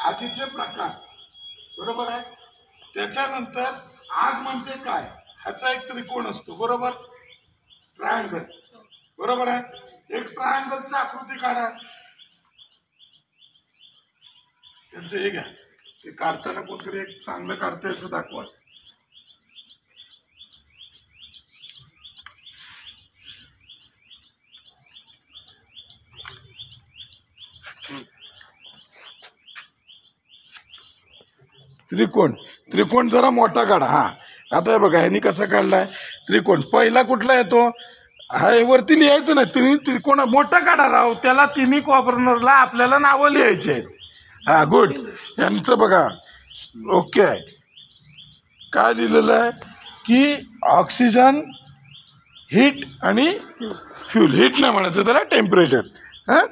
आगीचे प्रकार, बरोबर आहे. त्याच्यानंतर आग म्हणजे काय, ह्याचा एक त्रिकोण असतो, बरोबर, ट्रायंगल, बरोबर आहे. एक ट्रायंगलची आकृती काढा. त्यांचं हे घ्या, ते काढताना कोणतरी एक चांगलं काढतंय असं दाखवा. त्रिकोण, त्रिकोण जरा मोठा काढा. हा, आता हे बघा, ह्यानी कसा काढलाय त्रिकोण. पहिला कुठला येतो, हा वरती लिहायचं नाही, तिन्ही त्रिकोण मोठा काढा राव, त्याला तिन्ही कॉर्नरला आपल्याला नावं लिहायची आहेत. हा, गुड. यांचं बघा, ओके आहे. काय लिहिलेलं आहे की ऑक्सिजन, हीट आणि फ्यूल. हीट नाही म्हणायचं त्याला, टेम्परेचर. हां,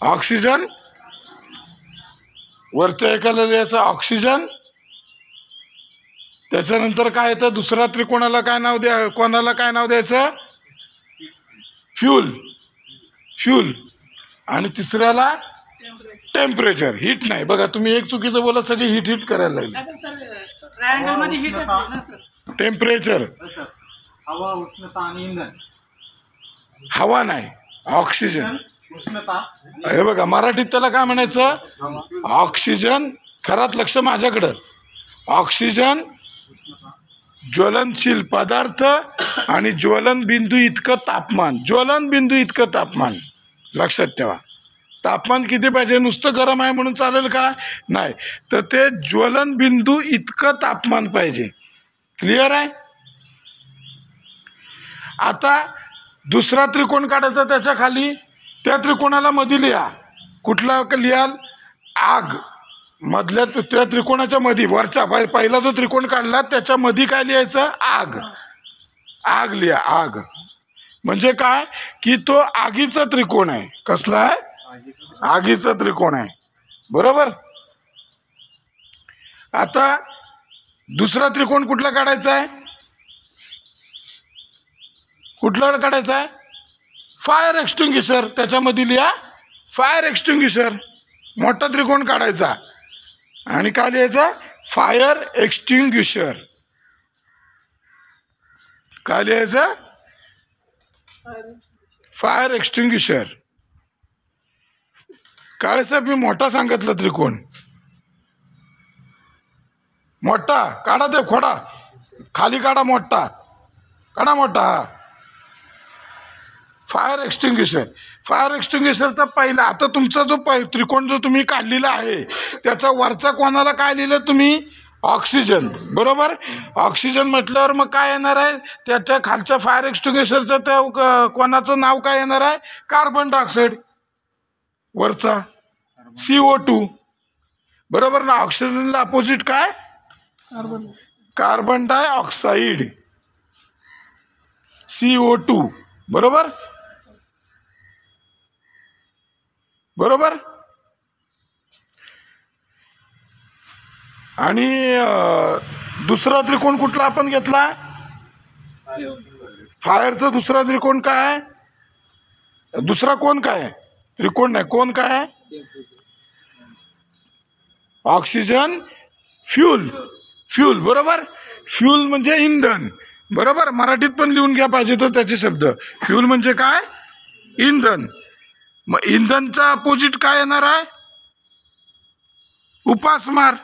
ऑक्सिजन वरच्या एकाला लिहायचं ऑक्सिजन. त्याच्यानंतर काय येतं, दुसरा त्रिकोणाला काय नाव द्या, कोणाला काय नाव द्यायचं, फ्यूल, फ्यूल. आणि तिसऱ्याला टेम्परेचर. हीट नाही. बघा, तुम्ही एक चुकीचं बोला, सगळी हीट हीट करायला लागली. टेम्परेचर, हवा, उष्णता आणि इंधन. हवा नाही, ऑक्सिजन, उष्णता. हे बघा, मराठीत त्याला काय म्हणायचं, ऑक्सिजन. खरात लक्ष माझ्याकडं. ऑक्सिजन ज्वलनशील पदार्थ आणि ज्वलन बिंदू इतकं तापमान. ज्वलन बिंदू इतकं तापमान लक्षात ठेवा. तापमान किती पाहिजे, नुसतं गरम आहे म्हणून चालेल का, नाही, तर ते ज्वलन बिंदू इतकं तापमान पाहिजे. क्लिअर आहे. आता दुसरा त्रिकोण काढायचा, त्याच्या खाली त्या त्रिकोणाला मध्ये लिहा. कुठला लिहाल, आग. मधल्या त्या त्रिकोणाच्या मध्ये, वरचा पहिला जो त्रिकोण काढला त्याच्या मध्ये काय लिहायचं, आग. आग लिहा. आग म्हणजे काय की तो आगीचा त्रिकोण आहे. कसला आहे, आगीचा त्रिकोण आहे, बरोबर. आता दुसरा त्रिकोण कुठला काढायचा आहे, कुठला काढायचा आहे, फायर एक्सटिंग्विशर. त्याच्यामध्ये लिहा फायर एक्सटिंग्विशर. मोठा त्रिकोण काढायचा आणि काय लिहायचा, फायर एक्सटिंग्विशर. काय लिहायचं, फायर एक्सटिंग्विशर. काय साहेब, मी मोठा सांगितलं त्रिकोण, मोठा काढा. ते खोडा खाली काढा, मोठा काढा, मोठा. हा, फायर एक्सटिंग्विशर. फायर एक्सटिंग्विशरचा पहिला, आता तुमचा जो त्रिकोण जो तुम्ही काढलेला आहे त्याचा वरचा कोणाला काय लिहिलं तुम्ही, ऑक्सिजन, बरोबर. ऑक्सिजन म्हटल्यावर मग काय येणार आहे, त्याच्या खालच्या फायर एक्सटिंग्विशरच्या त्या कोणाचं नाव काय येणार आहे, कार्बन डायऑक्साईड. वरचा CO2, बरोबर ना. ऑक्सिजनला अपोजिट काय, कार्बन डायऑक्साईड, CO2, बरोबर, बरोबर. आणि दुसरा त्रिकोण कुठला आपण घेतला, फायरचा दुसरा त्रिकोण काय, दुसरा कोण काय, त्रिकोण नाही, कोण काय, ऑक्सिजन, फ्यूल, फ्यूल, बरोबर. फ्यूल म्हणजे इंधन, बरोबर. मराठीत पण लिहून घ्या पाहिजे तर त्याचे शब्द. फ्यूल म्हणजे काय, इंधन. मग इंधनचा अपोजिट काय येणार आहे, उपासमार,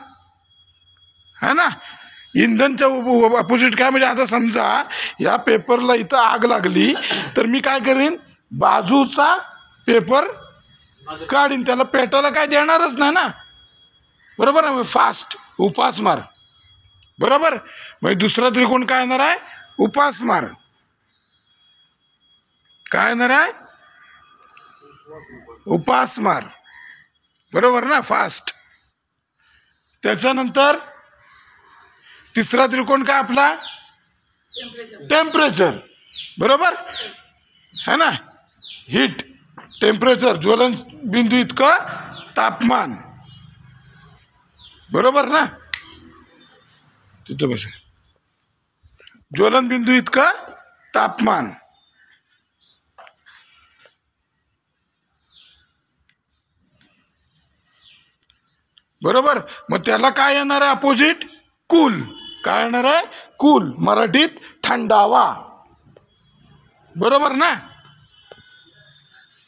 है ना. इंधनच्या अपोजिट काय, म्हणजे आता समजा या पेपरला इथं आग लागली तर मी काय करीन, बाजूचा पेपर काढीन, त्याला पेटायला काय देणारच नाही ना, बरोबर आहे. फास्ट, उपासमार, बरोबर. मग दुसरा त्रिकोण काय येणार आहे, उपासमार. काय येणार आहे, उपासमार, बरोबर ना, फास्ट. त्याच्यानंतर तिसरा त्रिकोण काय आपला, टेम्परेचर, बरोबर है ना. हीट, टेम्परेचर, ज्वलन बिंदू इतकं तापमान, बरोबर ना. तिथं बस, ज्वलन बिंदू इतकं तापमान. बरोबर. मग त्याला काय येणार आहे अपोजिट? कूल. काय येणार आहे? कूल. मराठीत थंडावा. बरोबर ना?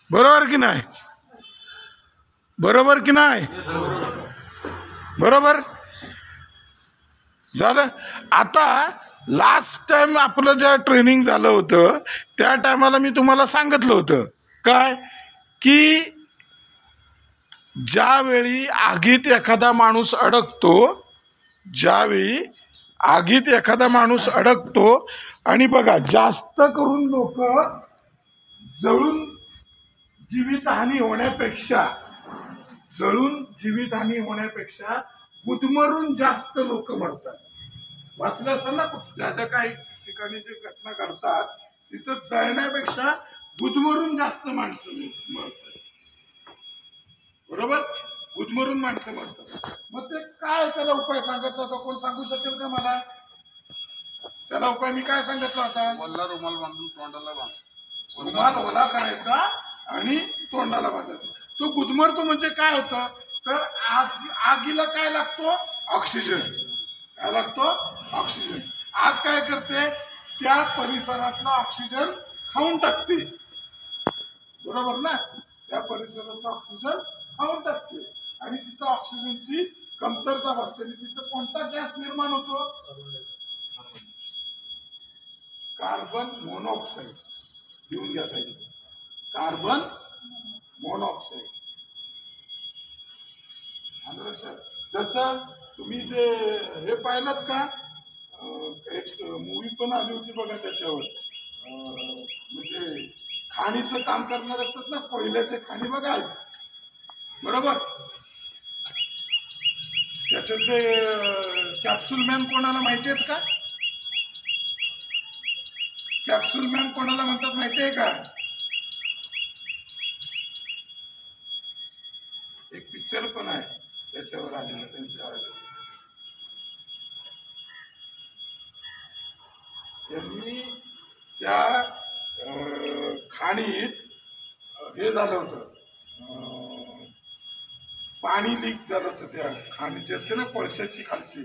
बरोबर की नाही? बरोबर की नाही? बरोबर झालं. आता लास्ट टाइम आपलं ज्या ट्रेनिंग झालं होतं त्या टायमाला मी तुम्हाला सांगितलं होतं काय की ज्यावेळी आगीत एखादा माणूस अडकतो, ज्यावेळी आगीत एखादा माणूस अडकतो आणि बघा जास्त करून लोक जळून जीवितहानी होण्यापेक्षा गुदमरून जास्त लोक मरतात. वाचलं असेल ना, ज्या ज्या काही ठिकाणी जे घटना घडतात तिथं जळण्यापेक्षा गुदमरून जास्त माणसं मरतात. बरोबर. गुदमरून माणसं मरतात. मग ते काय त्याला उपाय सांगितला होता? कोण सांगू शकेल का मला? त्याला उपाय मी काय सांगितला होता? वल्ला रुमाल बांधून तोंडाला बांध. रुमाल ओला करायचा आणि तोंडाला बांधायचा. तो गुदमरतो म्हणजे काय होतं तर आगीला काय लागतो? ऑक्सिजन. काय लागतो? ऑक्सिजन. आग काय करते? त्या परिसरातला ऑक्सिजन खाऊन टाकते. बरोबर ना? त्या परिसरातला ऑक्सिजन खाऊन टाकते आणि तिथं ऑक्सिजनची कमतरता भासते. तिथं कोणता गॅस निर्माण होतो? Carbon monoxide. घेऊन घ्या पाहिजे. Carbon monoxide. जसं तुम्ही ते हे पाहिलं का? एक मूवी पण आली होती बघा त्याच्यावर, म्हणजे खाणीचं काम करणार असतात ना, कोयल्याचे खाणी बघा आहेत. बरोबर. त्याच्यात ते कॅप्सूल मॅन कोणाला माहिती आहेत का? कॅप्सूल मॅन कोणाला म्हणतात माहिती आहे का? एक पिक्चर पण आहे त्याच्यावर आलेलं त्यांच्या. त्यांनी त्या खाणीत हे झालं होतं, पाणी लीक झालं होतं त्या खाणीची असते ना कोळशाची खालची,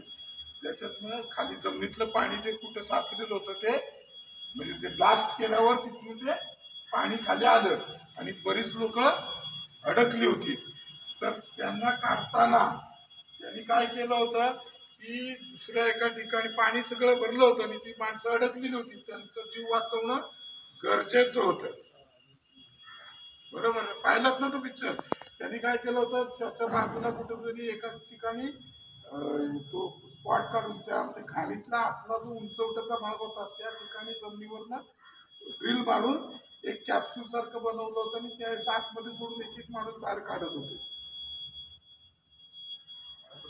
त्याच्यातनं खाली जमिनीतलं पाणी जे कुठं साचलेलं होतं ते म्हणजे ते ब्लास्ट केल्यावर तिथून ते पाणी खाली आलं आणि बरीच लोक अडकली होती. तर त्यांना काढताना त्यांनी काय केलं होतं की दुसऱ्या एका ठिकाणी पाणी सगळं भरलं होतं आणि ती माणसं अडकलेली होती. त्यांचा जीव वाचवणं गरजेचं होतं. बरोबर. पाहिलात ना तो पिक्चर? त्यांनी काय केलं होतं, त्याच्या बाजूला कुठेतरी एका ठिकाणी तो स्पॉट काढून त्या खाणीतला आतला जो उंचवट्याचा भाग होता त्या ठिकाणी जमिनीवरनं ड्रिल मारून एक कॅप्सूल सारखं बनवलं होतं आणि त्या आतमध्ये सोडून एक एक माणूस बाहेर काढत होते.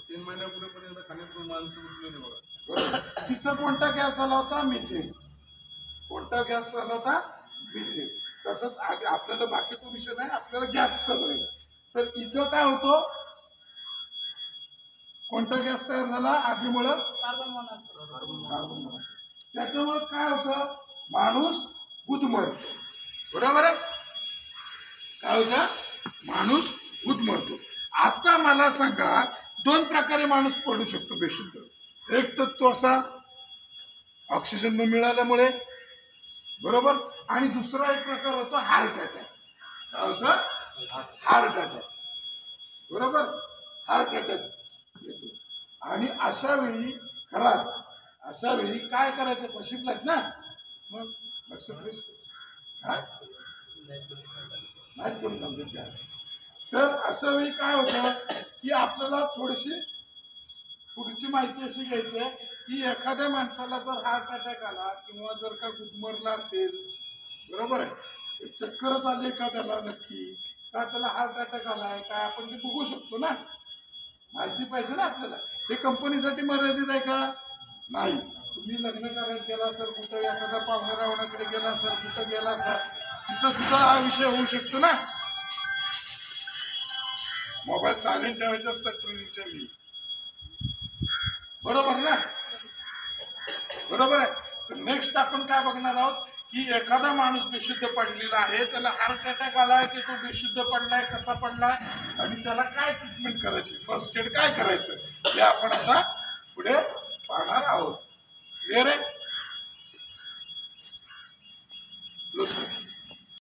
3 महिन्यापूर्वीपर्यंत खाण्यातून माणसं उठलेली बघा. तिथं कोणता गॅस आला होता? मिथेन. कोणता गॅस आला होता? मिथेन. तसंच आपल्याला बाकी तो विषय नाही, आपल्याला गॅसचा बघायचा. तर इथं काय होतो? कोणता गॅस तयार झाला आगीमुळं? Carbon monoxide. त्याच्यामुळे काय होतं? माणूस गुदमरतो. बरोबर आहे. काय होतं? माणूस गुदमरतो. आता मला सांगा, 2 प्रकारे माणूस पडू शकतो बेशुद्ध. एक तर तो असा ऑक्सिजन न मिळाल्यामुळे, बरोबर, आणि दुसरा एक प्रकार होतो हार्ट अटॅक. काय होतं? Heart attack. बरोबर. हार्ट अटॅक येतो. आणि अशा वेळी खरात अशा वेळी काय करायचं? शिकलात ना मग लक्ष प्लीज काय नाही करून समजत द्या. तर अशा वेळी काय होतं की आपल्याला थोडीशी पुढची माहिती अशी घ्यायची आहे की एखाद्या माणसाला जर हार्ट अटॅक आला किंवा जर का गुदमरला असेल, बरोबर आहे, चक्करच आली का त्याला, नक्की का त्याला हार्ट अटॅक आलाय काय आपण ते बघू शकतो ना. माहिती पाहिजे ना आपल्याला. हे कंपनीसाठी मर्यादित आहे का? नाही. तुम्ही लग्न करायला गेला असाल, कुठं एखादा पाहुण्या रावणाकडे गेला असाल, कुठं गेला असाल, तिथं सुद्धा हा विषय होऊ शकतो ना. मोबाईल सायलेंट ठेवायचे असतात ट्रेनिंगच्या वेळी. बरोबर ना? बरोबर आहे. तर नेक्स्ट आपण काय बघणार आहोत की एखादा माणूस बेशुद्ध पडलेला आहे, त्याला हार्ट अटॅक आलाय की तो बेशुद्ध पडलाय, कसा पडलाय आणि त्याला काय ट्रीटमेंट करायची, फर्स्ट एड काय करायचं हे आपण आता पुढे पाहणार आहोत. क्लिअर आहे?